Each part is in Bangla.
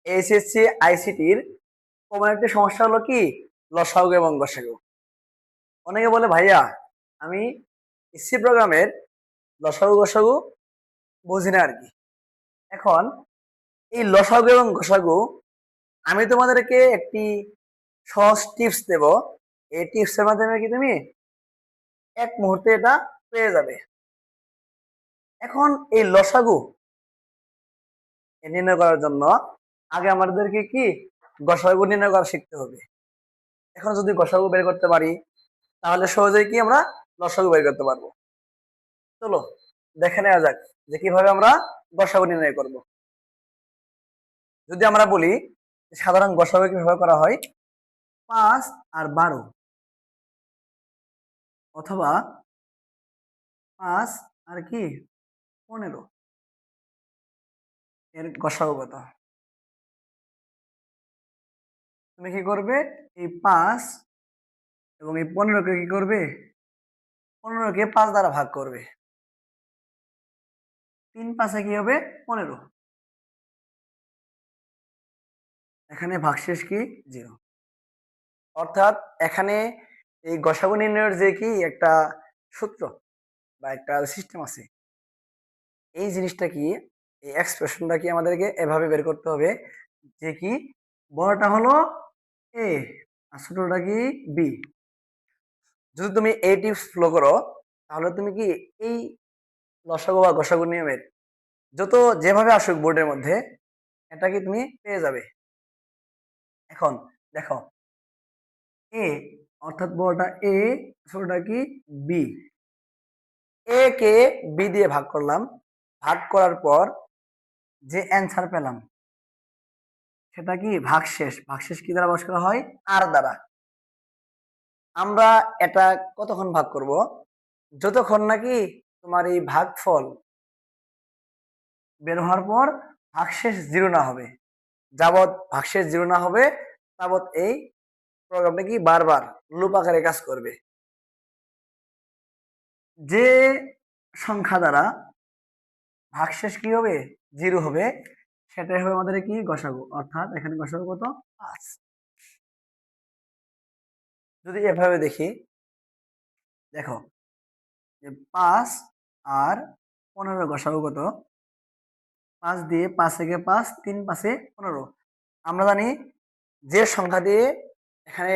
এইচএসসি আইসিটির কমন একটি সমস্যা হলো কি লসাগু এবং গসাগু। অনেকে বলে ভাইয়া আমি সি প্রোগ্রামের লসাগু গসাগু বুঝি না আর কি। এখন এই লসাগু এবং গসাগু আমি তোমাদেরকে একটি সহজ টিপস দেব। এই টিপসের মাধ্যমে কি তুমি এক মুহূর্তে এটা পেয়ে যাবে। এখন এই লসাগু নির্ণয় করার জন্য আগে আমাদেরকে কি গসাগু নির্ণয় করা শিখতে হবে। এখন যদি গসাগু বের করতে পারি তাহলে সহজেই কি আমরা লসাগু বের করতে পারবো। চলো দেখে নেওয়া যাক যে কিভাবে আমরা গসাগু নির্ণয় করব। যদি আমরা বলি সাধারণ গসাগু কিভাবে করা হয়, 5 আর 12 অথবা 5 আর 15 এর গসাগু কত? তুমি কি করবে, এই 5 এবং এই 15কে কি করবে, 15কে 5 দ্বারা ভাগ করবে। 3 5 কি হবে 15। এখানে ভাগশেষ কি 0। অর্থাৎ এখানে এই গসাগু নির্ণয়ের যে কি একটা সূত্র বা একটা সিস্টেম আছে, এই জিনিসটা কি, এই এক্সপ্রেশনটা কি আমাদেরকে এভাবে বের করতে হবে যে কি বড়টা হলো এ আর ছোটটা কি বি। যদি তুমি এই টিপস ফলো করো তাহলে তুমি কি এই লসাগু বা গসাগু নিয়মের যত যেভাবে আসুক বোর্ডের মধ্যে এটা কি তুমি পেয়ে যাবে। এখন দেখো এ অর্থাৎ বড়টা এ, ছোটটা কি বি। এ কে বি দিয়ে ভাগ করলাম, ভাগ করার পর যে অ্যান্সার পেলাম সেটা কি ভাগশেষ। ভাগশেষ কি দ্বারা প্রকাশ করা হয়, আর দ্বারা। আমরা এটা কতক্ষণ ভাগ করব, যতক্ষণ নাকি তোমার এই ভাগফল বের হওয়ার পর ভাগশেষ 0 না হবে। যাবৎ ভাগশেষ 0 না হবে তাবৎ এই প্রোগ্রামটা কি বারবার লুপ আকারে কাজ করবে। যে সংখ্যা দ্বারা ভাগশেষ কি হবে 0 হবে সেটাই হবে আমাদের কি গসাগু। অর্থাৎ এখানে গসাগু কত 5। যদি এভাবে দেখি, দেখো যে 5 আর 15 গসাগু কত, 5 দিয়ে 5 একে 5, 3 5 15। আমরা জানি যে সংখ্যা দিয়ে এখানে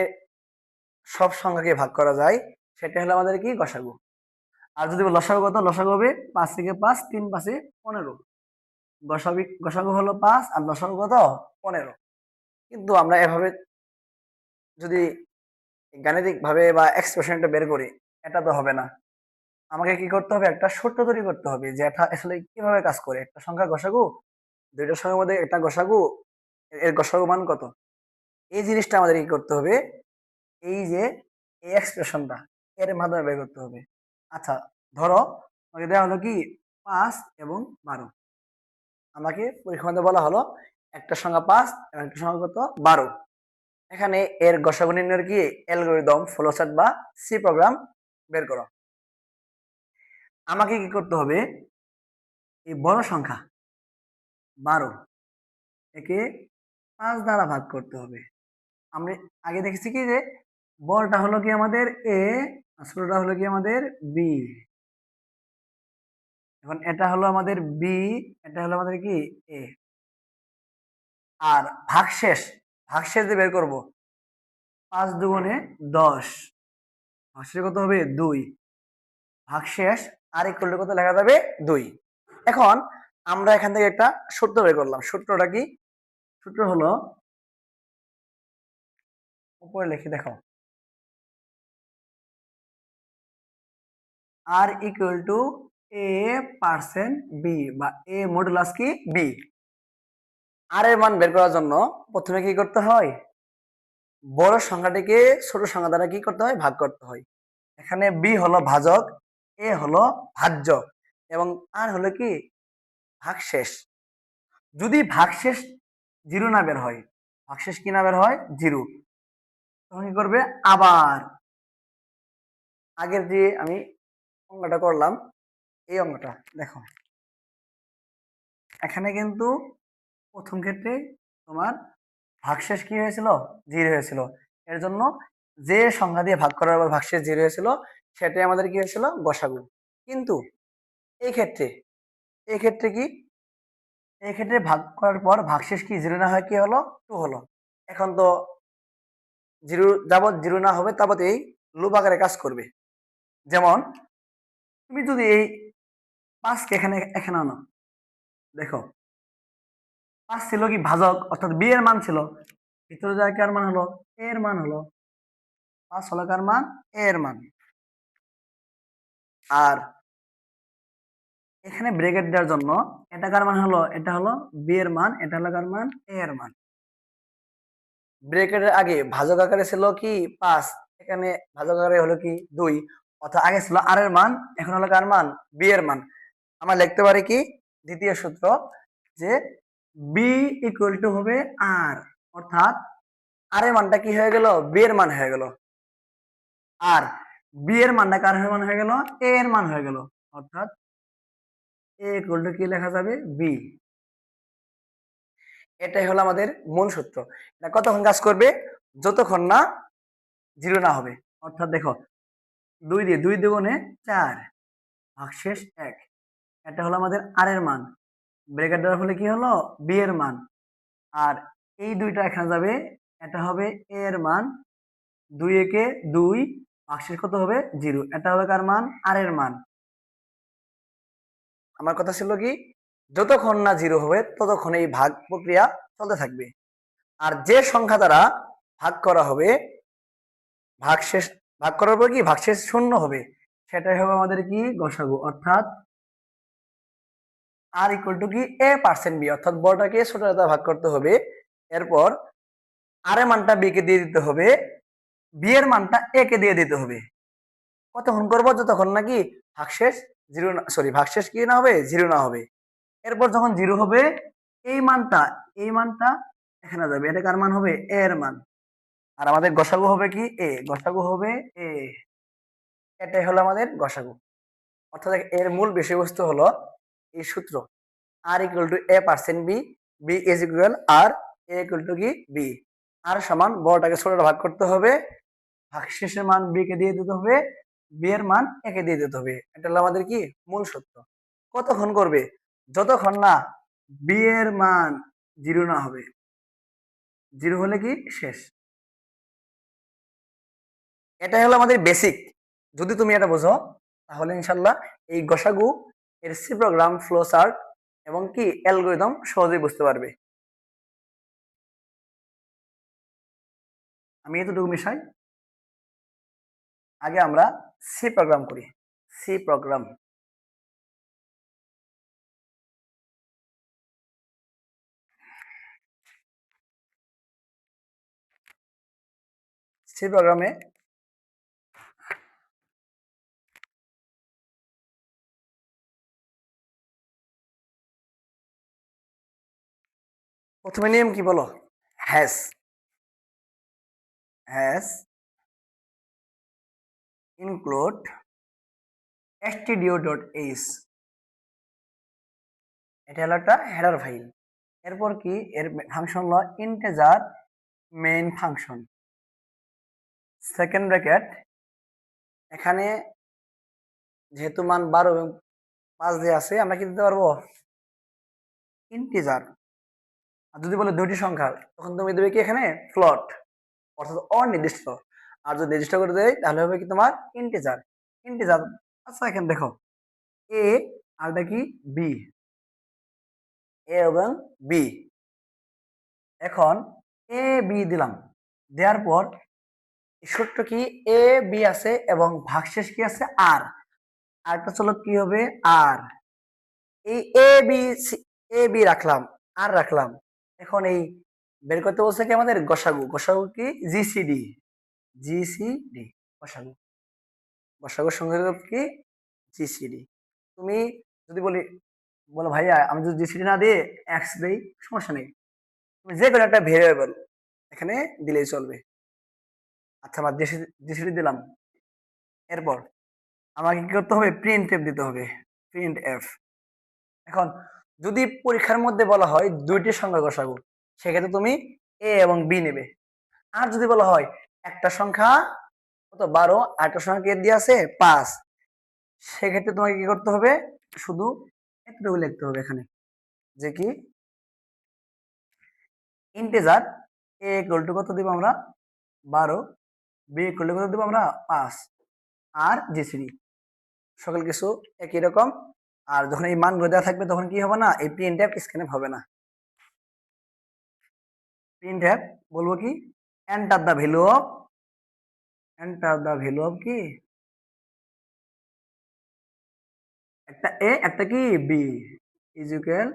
সব সংখ্যাকে ভাগ করা যায় সেটা হলো আমাদের কি গসাগু। আর যদি লসাগু কত, লসাগু হবে 5 থেকে 5, 3 5 15। গসাগু হলো 5 আর লসাগু কত 15। কিন্তু আমরা এভাবে যদি গাণিতিক ভাবে বা এক্সপ্রেশনটা বের করি এটা তো হবে না। আমাকে কি করতে হবে, একটা সূত্র তৈরি করতে হবে যে এটা আসলে কিভাবে কাজ করে। একটা সংখ্যা গসাগু, দুইটা সংখ্যার মধ্যে একটা গসাগু, এর গসাগু মান কত, এই জিনিসটা আমাদের কি করতে হবে, এই যে এই এক্সপ্রেশনটা এর মাধ্যমে বের করতে হবে। আচ্ছা ধরো আমাকে দেওয়া হলো কি 5 এবং 12। আমাকে পরীক্ষা মধ্যে বলা হলো একটা সংখ্যা 5 এবং একটা সংখ্যা কত 12। এখানে এর গসাগু নির্ণয়ের কি অ্যালগরিদম ফ্লোচার্ট বা সি প্রোগ্রাম বের করো। আমাকে কি করতে হবে, এই বড় সংখ্যা 12 একে 5 দ্বারা ভাগ করতে হবে। আমরা আগে দেখেছি কি যে বড়টা হলো কি আমাদের এ আর ছোটটা হলো কি আমাদের বি। এখন এটা হলো আমাদের বি, এটা হলো আমাদের কি এ। আর ভাগশেষ, ভাগশেষ দিয়ে বের করবো 5 দুগুণে 10, ভাগশেষ কত হবে 2। ভাগশেষ আর ইকুয়াল টু কত লেখা যাবে 2। এখন আমরা এখান থেকে একটা সূত্র বের করলাম। সূত্রটা কি, সূত্র হলো উপরে লিখে দেখো, r equal to a percent b বা এ মডুলাস কি বি। আর এর মান বের করার জন্য প্রথমে কি করতে হয়, বড় সংখ্যাটিকে ছোট সংখ্যা দ্বারা কি করতে হয় ভাগ করতে হয়। এখানে বি হলো ভাজক, এ হলো ভাজ্য এবং আর হলো কি ভাগশেষ। যদি ভাগশেষ 0 না বের হয়, ভাগশেষ কি না বের হয় 0, তখন কি করবে আবার আগের যে আমি অঙ্কটা করলাম এই অঙ্কটা দেখো, এখানে কিন্তু প্রথম ক্ষেত্রে তোমার ভাগশেষ কি হয়েছিল, 0 হয়েছিল। এর জন্য যে সংখ্যা দিয়ে ভাগ করার পর ভাগশেষ 0 হয়েছিল সেটাই আমাদের কি হয়েছিল, গসাগু। কিন্তু এই ক্ষেত্রে এই ক্ষেত্রে কি এই ক্ষেত্রে ভাগ করার পর ভাগশেষ কি 0 না হয় কি হলো, 2 হলো। এখন তো 0 যাবত 0 না হবে তাবত এই লুপ আকারে কাজ করবে। যেমন তুমি যদি এই 5 কে এখানে এখানে আনো, দেখো 5 ছিল কি ভাজক, অর্থাৎ বি এর মান ছিল, ভিতরে যায় কার মান হলো, এ এর মান হলো। 5 হলো কার মান, এ এর মান। আর এখানে ব্রেকেট দেওয়ার জন্য এটা কার মান হলো, এটা হলো বি এর মান, এটা হলো কার মান, এ এর মান। ব্রেকেটের আগে ভাজক আকারে ছিল কি 5, এখানে ভাজক আকারে হলো কি 2, অর্থাৎ আগে ছিল আর এর মান, এখন হলো কার মান, বি এর মান। আমরা লিখতে পারি কি দ্বিতীয় সূত্র, যে বি ইকুয়াল টু হবে আর, অর্থাৎ আর এর মানটা কি হয়ে গেল, বি এর মান হয়ে গেল। আর বি এর মানটা কার মান হয়ে গেল, এ এর মান হয়ে গেল। অর্থাৎ এ ইকুয়াল টু কি লেখা যাবে, বি। এটাই হলো আমাদের মূল সূত্র। এটা কতক্ষণ কাজ করবে, যতক্ষণ না 0 না হবে। অর্থাৎ দেখো 2 দিয়ে 2 দুগুণে 4, ভাগশেষ 1। এটা হলো আমাদের আর এর মান, ব্রেকেট দেওয়ার ফলে কি হলো, বি এর মান। আর এই দুইটা এখানে যাবে, এটা হবে এ এর মান, 2 একে 2, ভাগশেষ কত হবে, 0। এটা হবে কার মান, আর এর মান। আমার কথা ছিল কি, যতক্ষণ না 0 হবে ততক্ষণ এই ভাগ প্রক্রিয়া চলতে থাকবে। আর যে সংখ্যা দ্বারা ভাগ করা হবে, ভাগশেষ ভাগ করার পর কি ভাগশেষ 0 হবে, সেটাই হবে আমাদের কি, গসাগু। অর্থাৎ আর ইকুয়াল টু কি, এ পার্সেন্ট বি, অর্থাৎ বড়টাকে ছোটটা দ্বারা ভাগ করতে হবে। এরপর আর এর মানটা বি কে দিয়ে দিতে হবে, বি এর মানটা এ কে দিয়ে দিতে হবে। কতক্ষণ করবো, যতক্ষণ নাকি ভাগশেষ 0 না, সরি ভাগশেষ কি না হবে, 0 না হবে। এরপর যখন 0 হবে, এই মানটা এখানে যাবে, এটা কার মান হবে, এ এর মান। আর আমাদের গসাগু হবে কি, এ, গসাগু হবে এ। এটাই হলো আমাদের গসাগু। অর্থাৎ এর মূল বিষয়বস্তু হলো এই সূত্র, r equal to a percent b, B is equal r, a equal to কি, বি। আর সমান বড়টাকে ছোটটা ভাগ করতে হবে, ভাগশেষের মান বি কে দিয়ে দিতে হবে, বি এর মান এ কে দিয়ে দিতে হবে। এটা হলো আমাদের কি, মূল সূত্র। কতক্ষণ করবে, যতক্ষণ না বি এর মান 0 না হবে। 0 হলে কি শেষ। এটাই হলো আমাদের বেসিক। যদি তুমি এটা বোঝো তাহলে ইনশাল্লাহ এই গসাগু এর সি প্রোগ্রাম, ফ্লো চার্ট এবং কি অ্যালগরিদম সহজেই বুঝতে পারবে। আমি এতটুকু মিশাই, আগে আমরা সি প্রোগ্রাম করি। সি প্রোগ্রাম, সি প্রোগ্রামে প্রথমে নিয়ম কি বলো, হ্যাশ, হ্যাশ ইনক্লুড stdio.h, এটা হলো একটা হেডার ফাইল। এরপর কি এর ফাংশন হলো integer main function, second bracket, এখানে যেহেতু মান 12 এবং 5 দিয়ে আছে, আমরা কি দিতে পারবো, ইন্টিজার। আর যদি বলে দুইটি সংখ্যা, তখন তুমি দেবে কি এখানে ফ্লোট, অর্থাৎ অনির্দিষ্ট। আর যদি নির্দিষ্ট করে দেয় তাহলে হবে কি তোমার ইন্টিজার। ইন্টিজার, আচ্ছা এখানে দেখো এ, আর এটা কি বি, এ এবং বি। এখন এ বি দিলাম, দেওয়ার পর সূত্র কি, এ বি আছে এবং ভাগশেষ কি আছে, আর। আরেকটা চলো কি হবে, আর। এই এ বি রাখলাম, আর রাখলাম। এখন এই বের করতে বলছে কি আমাদের গসাগু, গসাগু কি জিসিডি, জিসিডি গসাগু, গসাগুর সঙ্গে কি জিসিডি। তুমি যদি বলো ভাইয়া আমি যদি জিসিডি না দিয়ে এক্স দেই, সমস্যা নেই, তুমি যে কোনো একটা ভেরিয়েবল এখানে দিলেই চলবে। আচ্ছা আমার জিসিডি দিলাম, এরপর আমাকে কি করতে হবে, প্রিন্ট এফ দিতে হবে, প্রিন্ট এফ। এখন যদি পরীক্ষার মধ্যে বলা হয় দুইটি সংখ্যা গসাগু, সেক্ষেত্রে তুমি এ এবং বি নেবে। আর যদি বলা হয় একটা সংখ্যা কত 12, আর একটা সংখ্যা কে দিয়ে আছে 5, সেক্ষেত্রে তোমাকে কি করতে হবে, শুধু এতটুকু লিখতে হবে এখানে, যে কি ইন্টিজার এ ইকুয়াল টু কত দিব আমরা 12, বি ইকুয়াল টু কত দিব আমরা 5, আর জিসিডি সকল কিছু একই রকম। আর যখন এই মানগুলো দেওয়া থাকবে তখন কি হবে না, এই প্রিন্টএফ স্ক্যানএফ হবে না। প্রিন্টএফ বলবো কি enter the value of, enter the value of কি একটা এ একটা কি বি ইজ ইকুয়াল,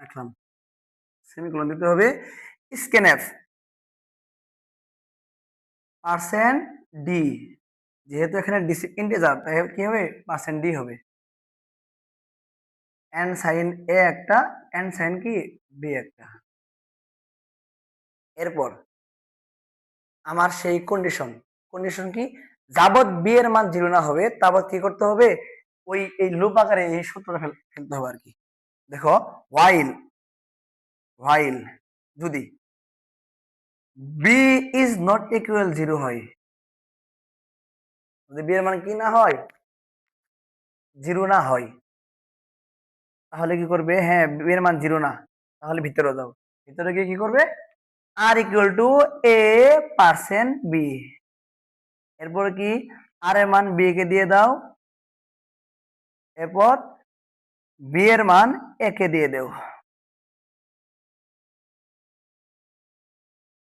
রাখলাম সেমিকোলন দিতে হবে, স্ক্যানএফ পার্সেন্ট ডি, যেহেতু এখানে ইন্টিজার তাই কি হবে পার্সেন্ট ডি হবে, এন সাইন এ একটা, এন সাইন কি বি একটা। এরপর আমার সেই কন্ডিশন, কন্ডিশন কি যাবত বি এর মান 0 না হবে তাবত কি করতে হবে, ওই এই লুপ আকারে এই সূত্রটা ফেলতে হবে আর কি। দেখো while, while যদি বি ইজ নট ইকুয়াল 0 হয়, যদি বি এর মান কি না হয় 0 না হয়, তাহলে কি করবে, হ্যাঁ বি এর মান 0 না, তাহলে ভিতরে যাও, ভিতরে গিয়ে কি করবে r equal to a percent b, এরপর কি আর এর মান বি কে দিয়ে দাও, এরপর বি এর মান এ কে দিয়ে দাও।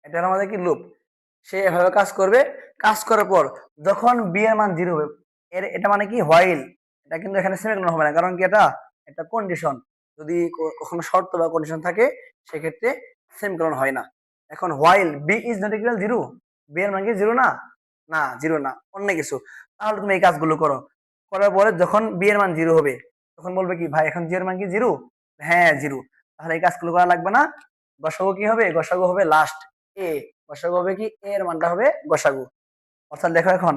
এটা আমাদের কি লুপ, সে এভাবে কাজ করবে। কাজ করার পর যখন বি এর মান 0 হবে, এর এটা মানে কি হোয়াইল, এটা কিন্তু এখানে সেমিকোলন হবে না, কারণ কি এটা একটা কন্ডিশন, যদি কখনো শর্ত বা কন্ডিশন থাকে সেক্ষেত্রে সেমিকোলন হয় না। এখন while B is not equal 0, B এর মান কি 0 না, না 0 না অন্য কিছু, তাহলে তুমি এই কাজগুলো করো। করার পরে যখন বি এর মান 0 হবে তখন বলবে কি ভাই এখন জি এর মান কি 0, হ্যাঁ 0, তাহলে এই কাজগুলো করা লাগবে না। গসাগু কি হবে, গসাগু হবে লাস্ট এ, গসাগু হবে কি এ এর মানটা হবে গসাগু। অর্থাৎ দেখো এখন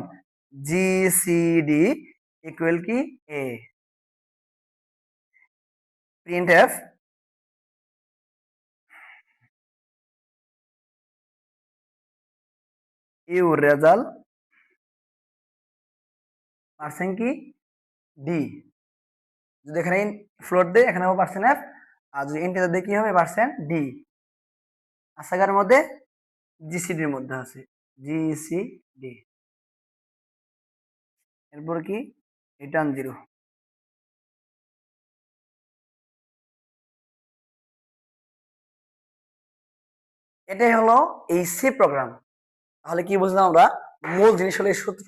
জিসিডি ইকুয়াল কি এ, প্রিন্টএফ ইউ রেজাল্ট পার্সেন্ট কি ডি, যদি এখানে ফ্লোট দেয় এখানে হবে পার্সেন্ট এফ, আর যদি ইন্টিজার দেয় কি হবে পার্সেন্ট ডি, আসাগার মধ্যে জিসিডির মধ্যে আছে জিসিডি, এরপর কি রিটার্ন 0। এটাই হলো এই সি প্রোগ্রাম। তাহলে কি বুঝলাম আমরা, মূল জিনিস হলো এই সূত্র,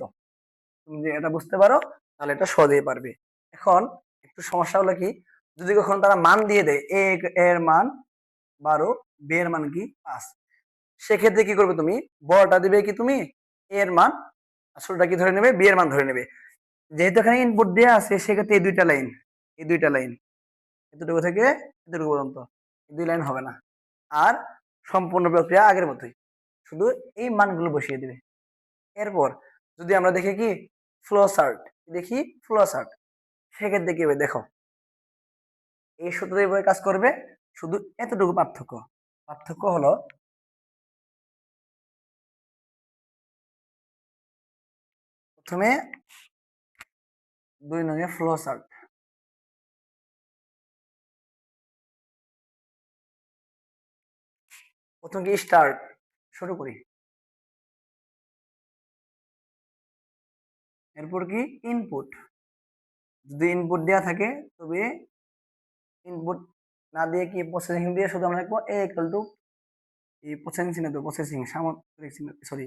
তুমি যদি এটা বুঝতে পারো তাহলে এটা সহজেই পারবে। এখন একটু সমস্যা হলো কি, যদি কখনো তারা মান দিয়ে দেয় এ এর মান 12, বি এর মান কি 5, সেক্ষেত্রে কি করবে তুমি, বড়টা দিবে কি তুমি এ এর মান, ছোটটা কি ধরে নেবে বি এর মান ধরে নেবে। যেহেতু এখানে ইনপুট দেওয়া আছে সেক্ষেত্রে এই দুইটা লাইন, এই দুইটা লাইন এতটুকু থেকে এতটুকু পর্যন্ত এই দুই লাইন হবে না, আর সম্পূর্ণ প্রক্রিয়া আগের মতোই, শুধু এই মানগুলো বসিয়ে দিবে। এরপর যদি আমরা দেখি কি ফ্লো চার্ট, দেখি ফ্লো চার্ট, সেক্ষেত্রে কি হবে দেখো, এই সূত্র এইভাবে কাজ করবে, শুধু এতটুকু পার্থক্য, পার্থক্য হলো প্রথমে 2 নং ফ্লো চার্ট, প্রথম কি স্টার্ট, শুরু করি, এরপর কি ইনপুট, যদি ইনপুট দেওয়া থাকে তবে ইনপুট না দিয়ে কি প্রসেসিং দিয়ে শুধু আমরা লিখবো এ ইকুয়াল টু এই প্রসেসিং চিহ্ন দেবো, প্রসেসিং সামগ্রিক চিহ্ন সরি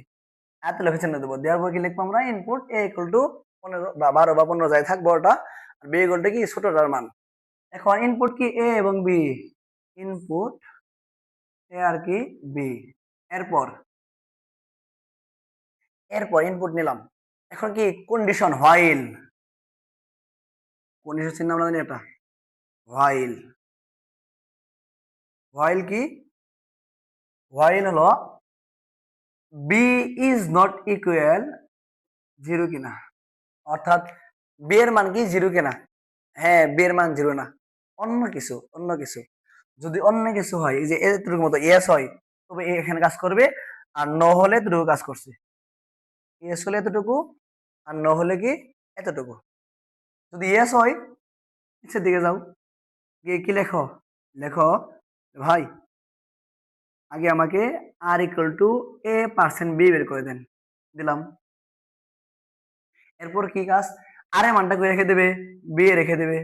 এত লেখা চিহ্ন দেবো, দেওয়ার পর কি লিখবো আমরা ইনপুট এ ইকুয়াল টু 15 বা 12 বা 15 যাই থাক বড়টা, আর বি ইকুয়াল টু কি ছোটটার মান। এখন ইনপুট কি এ এবং বি, ইনপুট এ আর কি বি, এরপর এরপর ইনপুট নিলাম, এখন কি কন্ডিশন হোয়াইল, কন্ডিশন চিহ্ন আমরা জানি এটা হোয়াইল, হোয়াইল কি হোয়াইল হলো বি ইজ নট ইকুয়াল 0 কিনা, অর্থাৎ বি এর মান কি 0 কিনা, হ্যাঁ বি এর মান 0 না, অন্য কিছু, অন্য কিছু। যদি অন্য কিছু হয়, এই যে এতটুকু মতো ইয়েস হয়, তবে এখানে কাজ করবে, আর ন হলে এতটুকু কাজ করছে। ইয়েস হলে এতটুকু, আর ন হলে কি এতটুকু। যদি ইয়েস হয়, নিচের দিকে যাও, গিয়ে কি লেখো, লেখো ভাই আগে আমাকে আর ইকুয়াল টু a% b বের করে দেন, দিলাম। এরপর কি কাজ, আর এর মানটা করে রেখে দেবে, বি এ রেখে দেবে।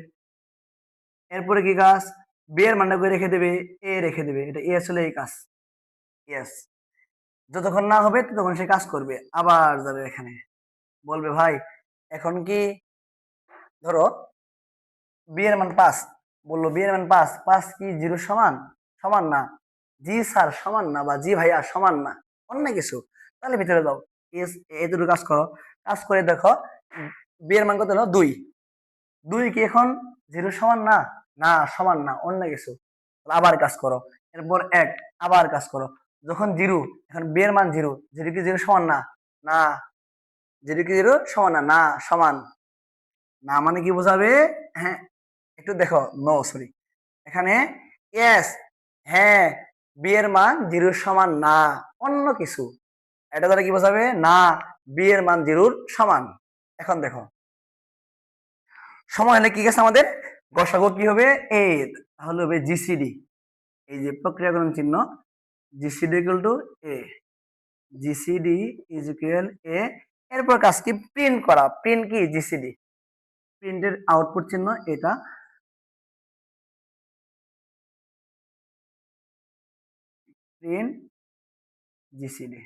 এরপরে কি কাজ, বি এর মানটা করে রেখে দেবে, এ রেখে দেবে। এটা এ আসলে এই কাজ, ইয়েস। যতক্ষণ না হবে ততক্ষণ সে কাজ করবে, আবার যাবে এখানে, বলবে ভাই এখন কি, ধরো বি এর মান 5, বললো বি এর মান 5, 5 কি 0 সমান, সমান না, জি স্যার সমান না, বা জি ভাইয়া সমান না, অন্য কিছু। তাহলে ভিতরে দাও, ইয়েস, এই দুটো কাজ করো। কাজ করে দেখো বি এর মান কত হলো 2, 2 কি এখন 0 সমান না, না সমান না, অন্য কিছু। আবার কাজ করো, এরপর 1, আবার কাজ করো, যখন 0, এখন বি এর মান 0, 0 কি 0 সমান না, না 0 কি 0 সমান না, না সমান, না মানে কি বোঝাবে, হ্যাঁ একটু দেখো, নো সরি, এখানে ইয়েস, হ্যাঁ বি এর মান 0 সমান না, অন্য কিছু। এটা দ্বারা কি বোঝাবে, না বি এর মান 0 সমান। এখন দেখো সময় হলে কি গেছে আমাদের, গসাগু কি হবে, এ, তাহলে হবে জিসিডি, এই যে প্রক্রিয়াকরণ চিহ্ন, GCD equal to a, GCD is equal a. এরপর কাজ কি, প্রিন্ট করা, প্রিন্ট কি জিসিডি, প্রিন্টের আউটপুট চিহ্ন এটা, প্রিন্ট জিসিডি।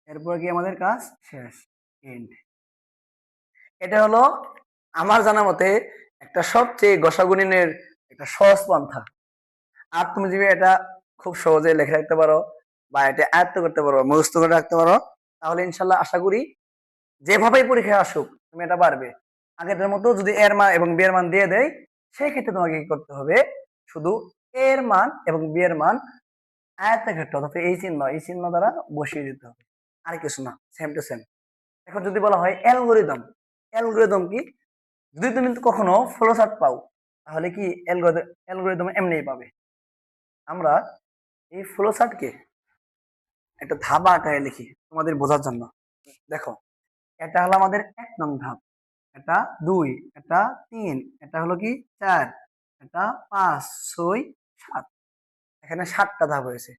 এরপর কি আমাদের কাজ শেষ, এন্ড। এটা হলো আমার জানা মতে একটা সবচেয়ে গসাগুনিনের একটা সহজ পন্থা। আর তুমি যদি এটা খুব সহজে লিখে রাখতে পারো, বা এটা আয়ত্ত করতে পারো, মুখস্থ করে রাখতে পারো, তাহলে ইনশাল্লাহ আশা করি যেভাবেই পরীক্ষায় আসুক তুমি এটা পারবে। আগের মতো যদি এর মান এবং বি এর মান দিয়ে দেয়, সেই ক্ষেত্রে তোমাকে কি করতে হবে, শুধু এর মান এবং বি এর মান আয়ত্তক্ষেত্র অর্থাৎ এই চিহ্ন, এই চিহ্ন দ্বারা বসিয়ে দিতে হবে, আর কিছু না, সেম টু সেম। এখন যদি বলা হয় অ্যালগোরিদম, অ্যালগোরিদম কি, যদি তুমি কখনো ফ্লো চার্ট পাও, তাহলে কি অ্যালগোরিদম এমনিই পাবে। আমরা এই ফ্লো চার্টকে একটা ধাপ আকারে লিখি তোমাদের বোঝার জন্য। দেখো এটা হলো আমাদের 1 নং ধাপ, এটা 2, এটা 3, এটা হলো কি 4, এটা 5, 6, 7, এখানে 7টা ধাপ হয়েছে।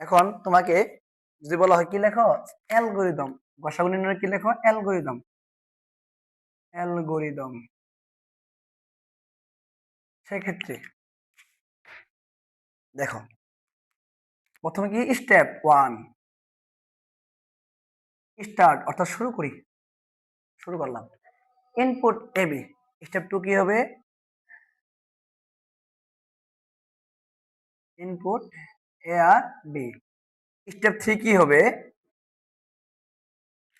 এখন তোমাকে যদি বলা হয় কি লেখো, অ্যালগোরিদম, গসাগু নির্ণয় কি লেখো, অ্যালগোরিদম, অ্যালগোরিদম। সেক্ষেত্রে দেখো প্রথমে কি, স্টেপ 1 স্টার্ট, অর্থাৎ শুরু করি, শুরু করলাম, ইনপুট এবি। স্টেপ 2 কি হবে, ইনপুট এ আর বি। স্টেপ 3 কি হবে,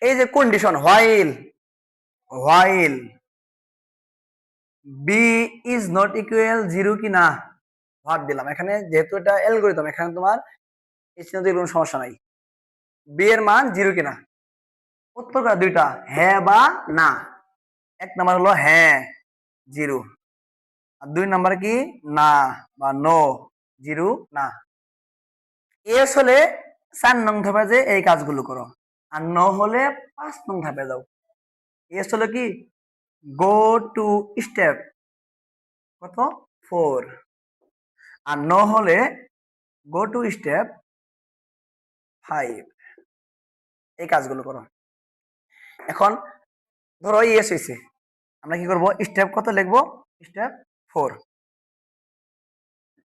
এই যে condition while, while B is not equal 0 কি না, ভাগ দিলাম। এখানে যেহেতু এটা অ্যালগরিদম, এখানে তোমার এই চিহ্ন দিয়ে কোনো সমস্যা নাই, বি এর মান 0 কিনা, উত্তর করা দুইটা, হ্যাঁ বা না। 1 নাম্বার হলো হ্যাঁ 0, আর 2 নাম্বার কি, না বা নো, 0 না। এস হলে 4 নং ধাপে যে এই কাজগুলো করো, আর ন হলে 5 নং ধাপে যাও। এস হলো কি, গো টু স্টেপ কত 4, আর ন হলে গো টু স্টেপ 5, এই কাজগুলো করো। এখন ধরো ইয়েস হয়েছে, আমরা কি করব, স্টেপ কত লিখবো, স্টেপ 4,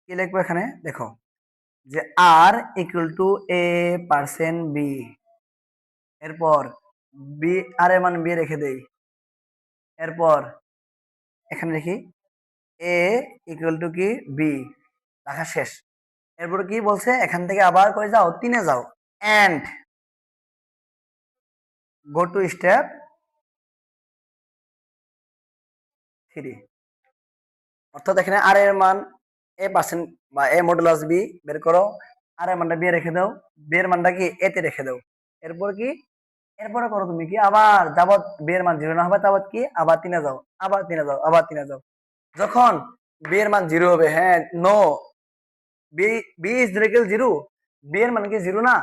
কি লিখবো এখানে দেখো, যে আর ইকুয়াল টু a%b, এরপর বি, আর এর মান বি রেখে দেই, এরপর এখানে দেখি এ ইকুয়াল টু কি বি, রাখা শেষ। এরপর কি বলছে, এখান থেকে আবার করে যাও 3-এ যাও, এন্ড গো টু স্টেপ 3, অর্থাৎ এখানে আর এর মান a% বা a মডুলাস বি বের করো, আর এর মানটা বি রেখে দাও, বি এর মানটা কি এ তে রেখে দাও। এরপর কি, এরপরে করো তুমি কি, আবার যাবত বি এর মান 0 না হবে তাবত কি, আবার 3-এ যাও, আবার 3-এ যাও, আবার 3-এ যাও। যখন বি এর মান 0 হবে, হ্যাঁ no, B B is directly zero, B এর মানে কি জিরো না?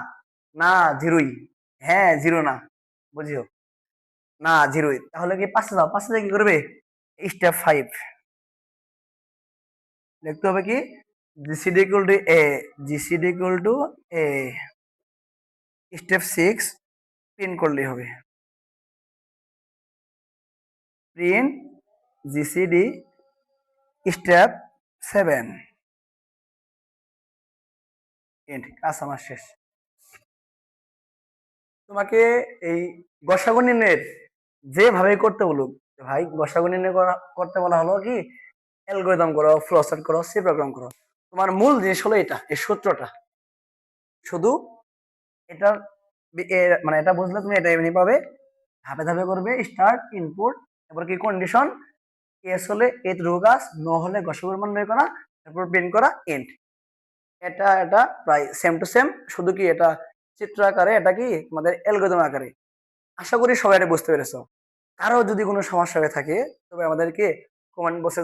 না, জিরোই। হ্যাঁ, জিরো না, বুঝিও না, জিরোই। তাহলে কি পাঁচে যাও, পাঁচে কি করবে? স্টেপ 5 লিখতে হবে কি, GCD equal to a, GCD equal to A, step 6 print করলেই হবে। প্রিন্ট জিসিডি স্টেপ 7, এন্ড, কাজ আমার শেষ। তোমাকে এই গসাগু নির্ণয়ের যেভাবে করতে বলুক, ভাই গসাগু নির্ণয় করতে বলা হলো কি, অ্যালগরিদম করো, ফ্লোচার্ট করো, সি প্রোগ্রাম করো, তোমার মূল জিনিস হলো এটা, এই সূত্রটা। শুধু এটা মানে এটা বুঝলে তুমি এটা এমনি পাবে। ধাপে ধাপে করবে, স্টার্ট, ইনপুট, তারপর কি কন্ডিশন, এস হলে এ ধ্রুব কাজ, নো হলে গসাগুর মান বের করা, তারপর প্রিন্ট করা, এন্ড। এটা প্রায় সেম টু সেম, শুধু কি এটা চিত্র আকারে, এটা কি আমাদের অ্যালগরিদম আকারে। আশা করি সবাই এটা বুঝতে পেরেছো। কারো যদি কোনো সমস্যা হয়ে থাকে তবে আমাদেরকে কমেন্ট বক্সে